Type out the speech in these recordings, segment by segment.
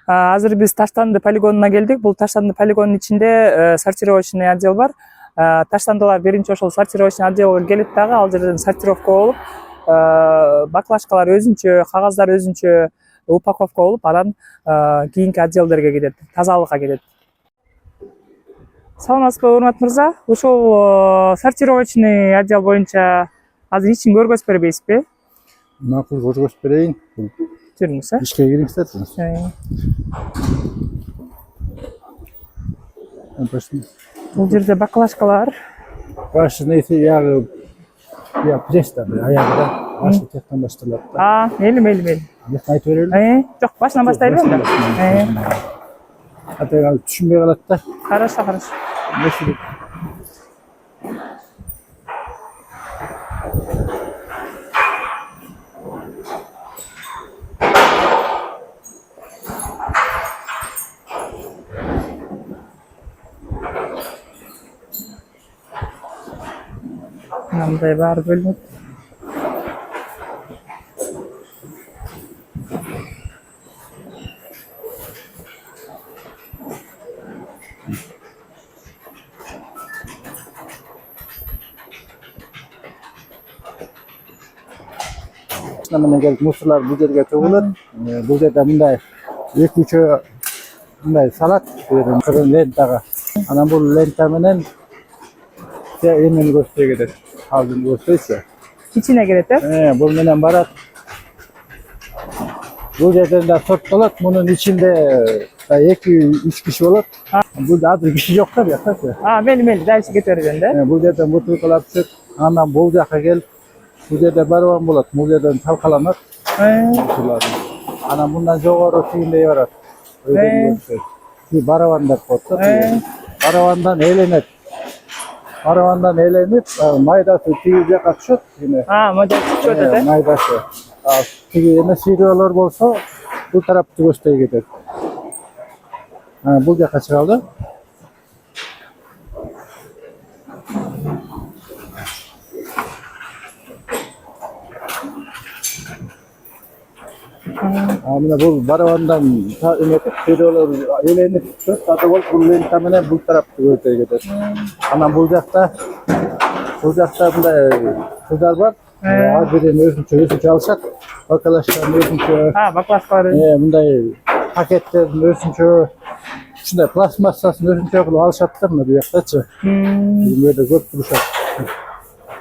Азыр биз Таштанды полигонуна келдик. Бул Таштанды полигонунун ичинде сортировочный отдел бар. Таштандылар биринчи ошол сортировочный отделге келет дагы, ал жерден сортировка болуп, баклажкалар өзүнчө, кагаздар өзүнчө упаковка болуп, анан кийинки отделдерге кетет, тазалыкка кетет. Саламатсызбы, Урмат мырза? Ушул сортировочный отдел боюнча азыр ичин көргөзүп бербейсизби? Макул, көргөзүп берейин. Жүрүңүз, Ишке кириңиздер. Бул жерде баклажкалар. Башы нейсе ягы пресс аягында башы тектен башталат. Мейли. Бек айтып берели. Жок, башынан баштай берем да. Атайга түшүнбөй калат да. Хорошо. Мындай баары бөлүнөт. Мына келип мусорлар бул жерге төгүлөт. Бул жерде мындай 2-3 мындай салат берген лентага. Анан бул лента менен эмени көчтөй кетет. Алдын көчтөйсү. Ичине кирет, Бул менен барат. Бул жерден да сорттолот. Мунун ичинде 2-3 киши болот. Бул азыр киши жок да бияктачы. Мели, дальше кете берген да. Бул жерден бутылкалар түшөт. Анан бул жака келип, бул жерде барабан болот. Бул жерден талкаланат. Анан мындан жогору тигиндей барат. Барабан деп коет. Барабандан эленет. Барабандан эленип, майдасы тиги жака түшөт. Майдасы түшөт да. Майдасы. Тиги эме сириолор болсо, бул тарапты көчтөй кетет. Бул жака чыгабы. Мына бул барабандан эметип, сириолор эленип түшөт. Аты болуп, бул лента менен бул тарапты көчтөй кетет. Анан бул жакта мындай кыздар бар. Ар бирин өзүнчө алышат. Баклажкалар өзүнчө. Баклажкалар. Мындай пакеттерин өзүнчө, ушундай пластмассасын өзүнчө кылып алышат да, мына бияктачы. Бул жерде көп турушат.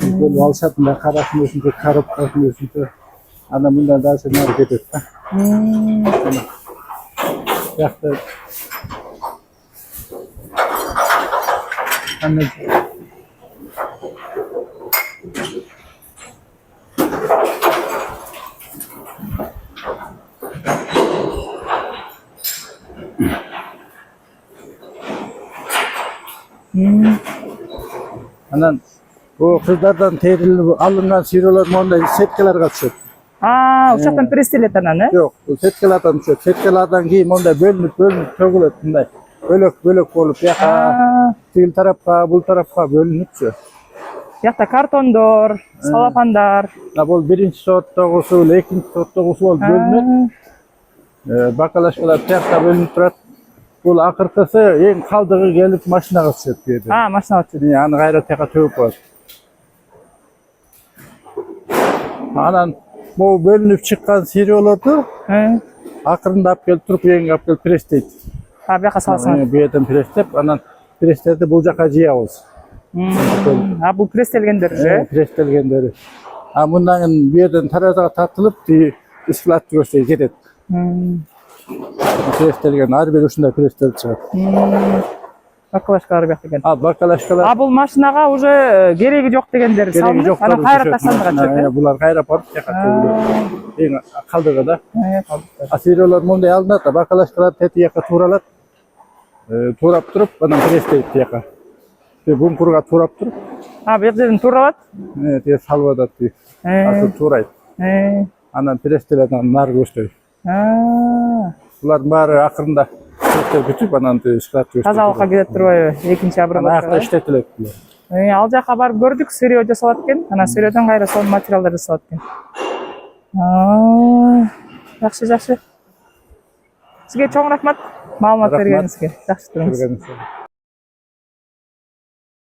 Бул алышат, мындай карасын өзүнчө, коробкасын өзүнчө. Анан мындан дальше нары кетет да. Бияқта анан бул кыздардан терилип алынган сириолор мондай сеткаларга түшөт. Ушактан пресстелет анан, Жок, сеткалардан түшөт. Сеткалардан кийин мондай бөлүнүп төгүлөт, мындай бөлөк болуп, бияка тигил тарапка, бул тарапка бөлүнүпчү. Бияқта картондор, салапандар. Бул биринчи сорттогусу, экинчи сорттогусу болуп бөлүнөт. Баклажкалар тиякта бөлүнүп турат. Бул акыркысы эң калдыгы келип машинага түшөт бу жерде. Машинага түшөт. Аны кайра тияка төгүп коет. Анан бул бөлүнүп чыккан сириолорду акырындап келип туруп, эң алып келип пресстейт. Бияка саласың. Бу жерден пресстеп, анан престерди бул жака жыябыз. Бул пресстелгендер же? Пресстелгендери. Мындан кийин бу жерден таразага тартылып, склад көчтөй кетет. Пресстелген ар бир ушундай пресстелип чыгат. Баклажкалар бияқта экен. Баклажкалар. Бул машинага уже кереги жок дегендер салынып, анан кайра таштандыга түшөт. Булар кайра барып жака төгүлөт. Эң калдыгы да. Сириолор мондай алынат, баклажкалар тети жака тууралат. Туурап туруп, анан пресстейт жака. Бункурга туурап туруп. Бу жерден тууралат? Тиги салып атат, тиги. Туурайт. Анан пресстелет, анан нары көчтөй. Булардын баары акырында бүтүп, анан склад көчтөй. Тазалыкка кетет турбайбы? Экинчи обработка. Аякта иштетилет. Ал жака барып көрдүк, сырьё жасалат экен. Анан сырьёдон кайра сонун материалдар жасалат экен. Жакшы. Сизге чоң рахмат маалымат Рахмат. бергениңизге. Жакшы туруңуз. Көргөнүңүзгө.